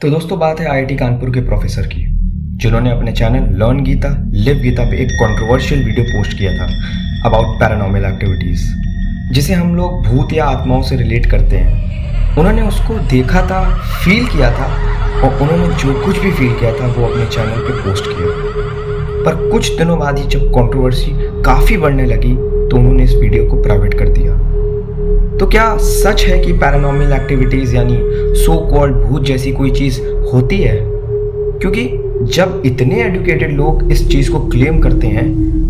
तो दोस्तों बात है आईआईटी कानपुर के प्रोफेसर की, जिन्होंने अपने channel learn Gita live Gita पे एक कंट्रोवर्शियल वीडियो पोस्ट किया था अबाउट पैरानॉर्मल एक्टिविटीज़, जिसे हम लोग भूत या आत्माओं से रिलेट करते हैं। उन्होंने उसको देखा था, फील किया था और उन्होंने जो कुछ भी फील किया था वो अपने चैनल पे पोस्ट किया। पर कुछ दिनों बाद ही जब कंट्रोवर्सी काफ़ी बढ़ने लगी तो उन्होंने इस वीडियो को प्राइवेट कर दिया। तो क्या सच है कि पैरानॉर्मल एक्टिविटीज़ यानी सो कॉल्ड भूत जैसी कोई चीज़ होती है? क्योंकि जब इतने एजुकेटेड लोग इस चीज़ को क्लेम करते हैं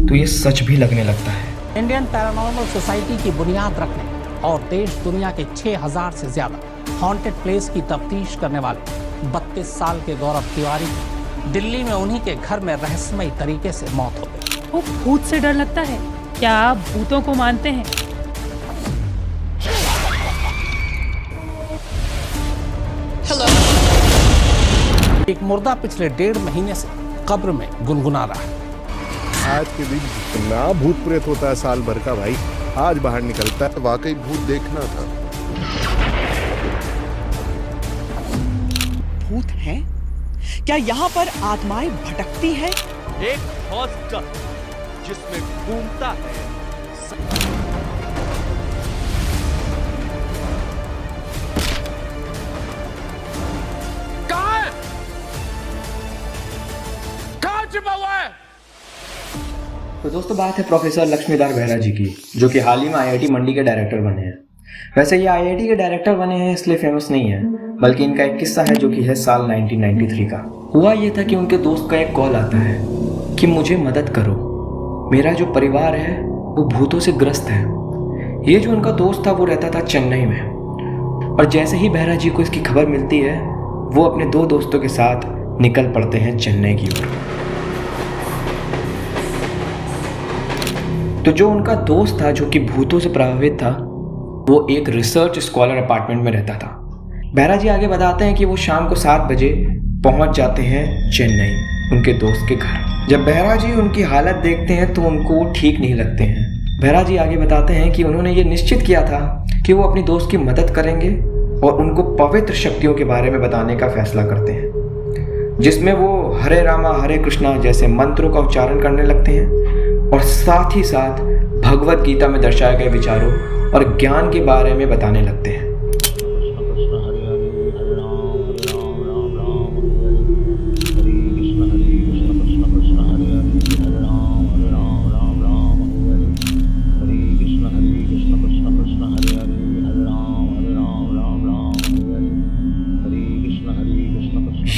तो ये सच भी लगने लगता है। इंडियन पैरानॉर्मल सोसाइटी की बुनियाद रखने और देश दुनिया के 6000 से ज्यादा हॉन्टेड प्लेस की तफ्तीश करने वाले 32 साल के गौरव तिवारी की दिल्ली में उन्हीं के घर में रहस्यमयी तरीके से मौत हो गई। वो भूत से डर लगता है? क्या आप भूतों को मानते हैं? एक मुर्दा पिछले 1.5 महीने से कब्र में गुनगुना रहा है। आज के दिन जितना भूत प्रेत होता है साल भर का भाई, आज बाहर निकलता है। वाकई भूत देखना था। भूत हैं? क्या यहाँ पर आत्माएं भटकती हैं? एक हॉस्टल जिसमें घूमता है छिपा हुआ है। तो दोस्तों बात है प्रोफेसर लक्ष्मीधर बेहरा जी की, जो कि हाल ही में आईआईटी मंडी के डायरेक्टर बने हैं। वैसे ये आईआईटी के डायरेक्टर बने हैं इसलिए फेमस नहीं है, बल्कि इनका एक किस्सा है जो कि है साल 1993 का। हुआ ये था कि उनके दोस्त का एक कॉल आता है कि मुझे मदद करो, मेरा जो परिवार है वो भूतों से ग्रस्त है। ये जो उनका दोस्त था वो रहता था चेन्नई में, और जैसे ही बेहरा जी को इसकी खबर मिलती है वो अपने 2 दोस्तों के साथ निकल पड़ते हैं चेन्नई की ओर। तो जो उनका दोस्त था जो कि भूतों से प्रभावित था, वो एक रिसर्च स्कॉलर अपार्टमेंट में रहता था। बेहरा जी आगे बताते हैं कि वो शाम को 7 बजे पहुंच जाते हैं चेन्नई उनके दोस्त के घर। जब बेहरा जी उनकी हालत देखते हैं तो उनको ठीक नहीं लगते हैं। बेहरा जी आगे बताते हैं कि उन्होंने ये निश्चित किया था कि वो अपनी दोस्त की मदद करेंगे और उनको पवित्र शक्तियों के बारे में बताने का फैसला करते हैं, जिसमें वो हरे रामा हरे कृष्णा जैसे मंत्रों का उच्चारण करने लगते हैं और साथ ही साथ भगवत गीता में दर्शाए गए विचारों और ज्ञान के बारे में बताने लगते हैं।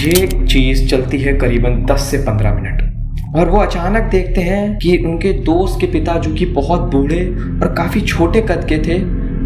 ये चीज़ चलती है करीबन 10 से 15 मिनट और वो अचानक देखते हैं कि उनके दोस्त के पिता, जो कि बहुत बूढ़े और काफ़ी छोटे कद के थे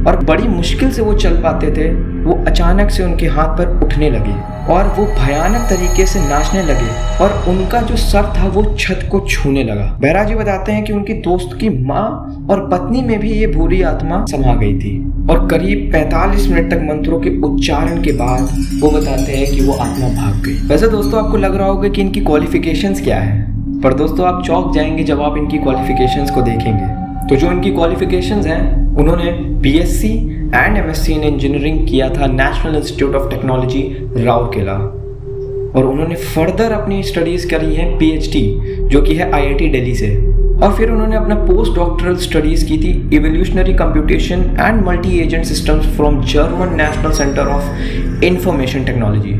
और बड़ी मुश्किल से वो चल पाते थे, वो अचानक से उनके हाथ पर उठने लगे और वो भयानक तरीके से नाचने लगे और उनका जो सर था वो छत को छूने लगा। बेहरा जी बताते हैं कि उनकी दोस्त की माँ और पत्नी में भी ये बुरी आत्मा समा गई थी और करीब 45 मिनट तक मंत्रों के उच्चारण के बाद वो बताते हैं कि वो आत्मा भाग गई। वैसे दोस्तों आपको लग रहा होगा कि इनकी क्वालिफिकेशंस क्या है, पर दोस्तों आप चौंक जाएंगे जब आप इनकी क्वालिफिकेशंस को देखेंगे। तो जो इनकी क्वालिफिकेशंस हैं, उन्होंने BSc and MSc in engineering किया था national institute of technology Rourkela, और उन्होंने फर्दर अपनी स्टडीज़ करी है पीएचडी जो कि है आईआईटी दिल्ली से, और फिर उन्होंने अपना पोस्ट डॉक्टरल स्टडीज़ की थी evolutionary computation and multi agent systems from German national centre of information technology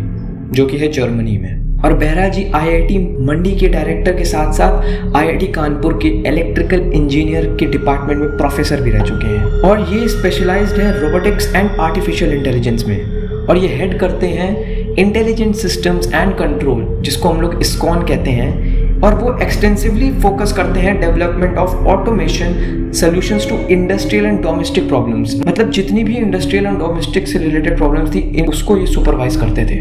जो कि है जर्मनी में। और बेहरा जी आईआईटी मंडी के डायरेक्टर के साथ साथ आईआईटी कानपुर के इलेक्ट्रिकल इंजीनियर के डिपार्टमेंट में प्रोफेसर भी रह चुके हैं, और ये स्पेशलाइज्ड है रोबोटिक्स एंड आर्टिफिशियल इंटेलिजेंस में, और ये हेड करते हैं इंटेलिजेंट सिस्टम्स एंड कंट्रोल, जिसको हम लोग इस्कॉन कहते हैं, और वो एक्सटेंसिवली फोकस करते हैं development of automation solutions to industrial and domestic problems. मतलब जितनी भी इंडस्ट्रियल एंड डोमेस्टिक से रिलेटेड प्रॉब्लम्स थी उसको ये सुपरवाइज करते थे,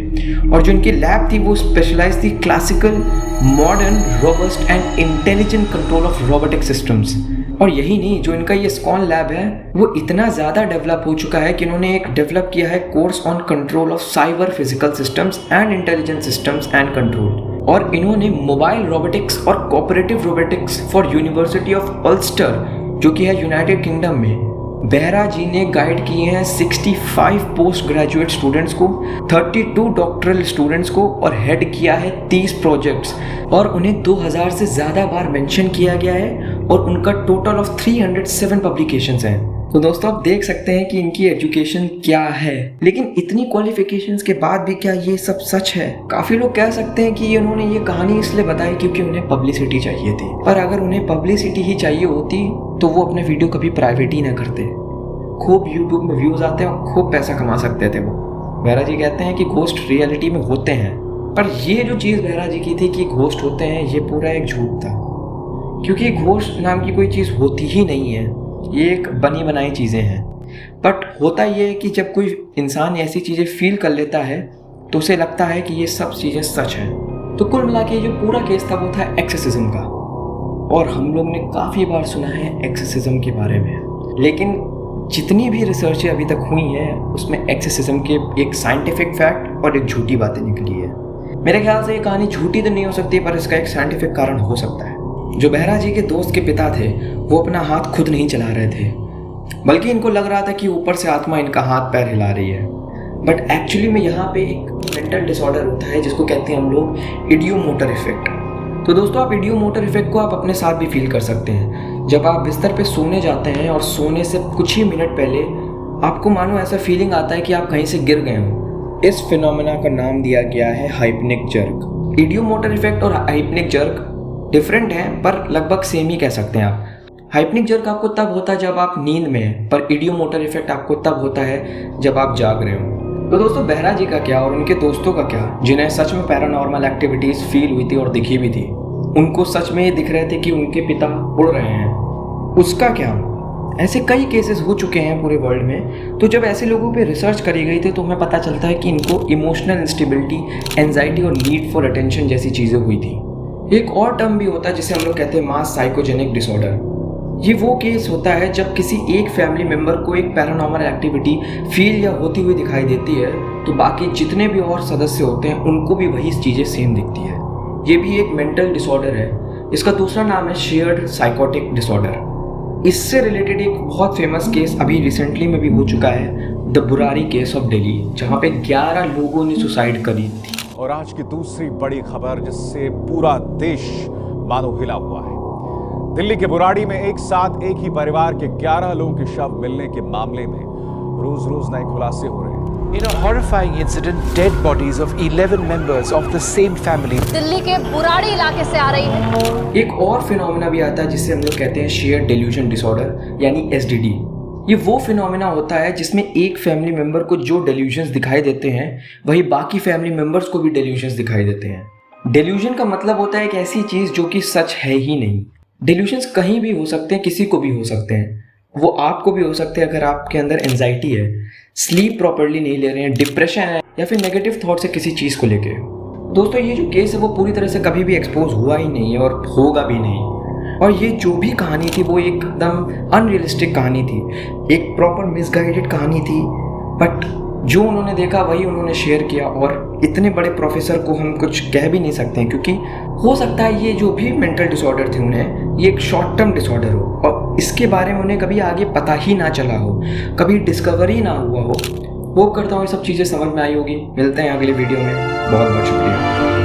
और जो इनकी लैब थी वो स्पेशलाइज थी classical, modern, robust and intelligent control of robotic systems. और यही नहीं, जो इनका ये स्कॉन लैब है वो इतना ज़्यादा डेवलप हो चुका है कि इन्होंने एक डेवलप किया है course on control of cyber physical systems and intelligent systems and control, और इन्होंने मोबाइल रोबोटिक्स और cooperative robotics for university of Ulster जो कि है यूनाइटेड किंगडम में, बेहरा जी ने गाइड किए हैं 65 पोस्ट ग्रेजुएट स्टूडेंट्स को, 32 डॉक्टरल स्टूडेंट्स को और हेड किया है 30 प्रोजेक्ट्स और उन्हें 2000 से ज़्यादा बार मेंशन किया गया है और उनका टोटल ऑफ 307 पब्लिकेशंस हैं। तो दोस्तों आप देख सकते हैं कि इनकी एजुकेशन क्या है, लेकिन इतनी क्वालिफिकेशंस के बाद भी क्या ये सब सच है? काफ़ी लोग कह सकते हैं कि उन्होंने ये कहानी इसलिए बताई क्योंकि उन्हें पब्लिसिटी चाहिए थी, पर अगर उन्हें पब्लिसिटी ही चाहिए होती तो वो अपने वीडियो कभी प्राइवेट ही ना करते। खूब यूट्यूब में व्यूज़ आते हैं और खूब पैसा कमा सकते थे वो। बेहरा जी कहते हैं कि घोस्ट रियलिटी में होते हैं, पर ये जो चीज़ बेहरा जी की थी कि घोस्ट होते हैं, ये पूरा एक झूठ था, क्योंकि घोस्ट नाम की कोई चीज़ होती ही नहीं है। ये एक बनी बनाई चीज़ें हैं। बट होता ये है कि जब कोई इंसान ऐसी चीज़ें फील कर लेता है तो उसे लगता है कि ये सब चीज़ें सच हैं। तो कुल मिला के जो पूरा केस था वो था एक्सोर्सिज्म का, और हम लोग ने काफ़ी बार सुना है एक्सोर्सिज्म के बारे में, लेकिन जितनी भी रिसर्चें अभी तक हुई हैं उसमें एक्सोर्सिज्म के एक साइंटिफिक फैक्ट और एक झूठी बातें निकली है। मेरे ख्याल से ये कहानी झूठी तो नहीं हो सकती, पर इसका एक साइंटिफिक कारण हो सकता है। जो बेहरा जी के दोस्त के पिता थे वो अपना हाथ खुद नहीं चला रहे थे, बल्कि इनको लग रहा था कि ऊपर से आत्मा इनका हाथ पैर हिला रही है। बट एक्चुअली में यहाँ पे एक मेंटल डिसऑर्डर होता है जिसको कहते हैं हम लोग इडियोमोटर इफेक्ट। तो दोस्तों आप इडियोमोटर इफेक्ट को आप अपने साथ भी फील कर सकते हैं। जब आप बिस्तर पे सोने जाते हैं और सोने से कुछ ही मिनट पहले आपको मानो ऐसा फीलिंग आता है कि आप कहीं से गिर गए हो। इस फिनोमेना का नाम दिया गया है हाइप्निक जर्क। इडियोमोटर इफेक्ट और हाइप्निक जर्क डिफरेंट हैं, पर लगभग सेम ही कह सकते हैं आप। हाइप्निक जर्क आपको तब होता है जब आप नींद में हैं, पर इडियोमोटर इफेक्ट आपको तब होता है जब आप जाग रहे हो। तो दोस्तों बेहरा जी का क्या और उनके दोस्तों का क्या, जिन्हें सच में पैरानॉर्मल एक्टिविटीज़ फील हुई थी और दिखी भी थी, उनको सच में ये दिख रहे थे कि उनके पिता उड़ रहे हैं, उसका क्या? ऐसे कई केसेस हो चुके हैं पूरे वर्ल्ड में। तो जब ऐसे लोगों पे रिसर्च करी गई थी तो हमें पता चलता है कि इनको इमोशनल इंस्टेबिलिटी, एंजाइटी और नीड फॉर अटेंशन जैसी चीज़ें हुई थी। एक और टर्म भी होता है जिसे हम लोग कहते हैं मास साइकोजेनिक डिसऑर्डर। ये वो केस होता है जब किसी एक फैमिली मेम्बर को एक पैरानॉर्मल एक्टिविटी फील या होती हुई दिखाई देती है तो बाकी जितने भी और सदस्य होते हैं उनको भी वही चीज़ें सेम दिखती है। ये भी एक मेंटल डिसऑर्डर है। इसका दूसरा नाम है शेयर्ड साइकोटिक डिसऑर्डर। इससे रिलेटेड एक बहुत फेमस केस अभी रिसेंटली में भी हो चुका है, the Burari case of Delhi, जहाँ पे 11 लोगों ने सुसाइड करी थी। और आज की दूसरी बड़ी खबर जिससे पूरा देश मानो हिला हुआ है। दिल्ली के बुराड़ी में एक साथ एक ही परिवार के 11 लोगों के शव मिलने के मामले में रोज रोज नए खुलासे हो रहे हैं। In a horrifying incident, dead bodies of 11 members of the same family. Delhi के बुराड़ी इलाके से आ रही है। एक और फिनोमेना भी आता है जिसे हम लोग कहते हैं शेयर्ड डेल्यूजन डिसऑर्डर यानी SDD। ये वो फिनोमेना होता है जिसमें एक फैमिली मेंबर को जो डेल्यूजन्स दिखाई देते हैं वही बाकी फैमिली मेंबर्स को भी डेल्यूजन्स दिखाई देते हैं। डेल्यूजन का मतलब होता है एक ऐसी चीज़ जो कि सच है ही नहीं। डेल्यूजन्स कहीं भी हो सकते हैं, किसी को भी हो सकते हैं। वो आपको भी हो सकते हैं अगर आपके अंदर एंजाइटी है, स्लीप प्रॉपर्ली नहीं ले रहे हैं, डिप्रेशन है या फिर नेगेटिव थॉट्स है किसी चीज़ को लेके। दोस्तों ये जो केस है वो पूरी तरह से कभी भी एक्सपोज हुआ ही नहीं है और होगा भी नहीं। और ये जो भी कहानी थी वो एकदम अनरियलिस्टिक कहानी थी, एक प्रॉपर मिसगाइडेड कहानी थी। बट जो उन्होंने देखा वही उन्होंने शेयर किया, और इतने बड़े प्रोफेसर को हम कुछ कह भी नहीं सकते हैं, क्योंकि हो सकता है ये जो भी मेंटल डिसऑर्डर थे उन्हें ये एक शॉर्ट टर्म डिसऑर्डर हो और इसके बारे में उन्हें कभी आगे पता ही ना चला हो, कभी डिस्कवरी ना हुआ हो। होप करता हूँ ये सब चीज़ें समझ में आई होगी। मिलते हैं अगले वीडियो में। बहुत बहुत शुक्रिया।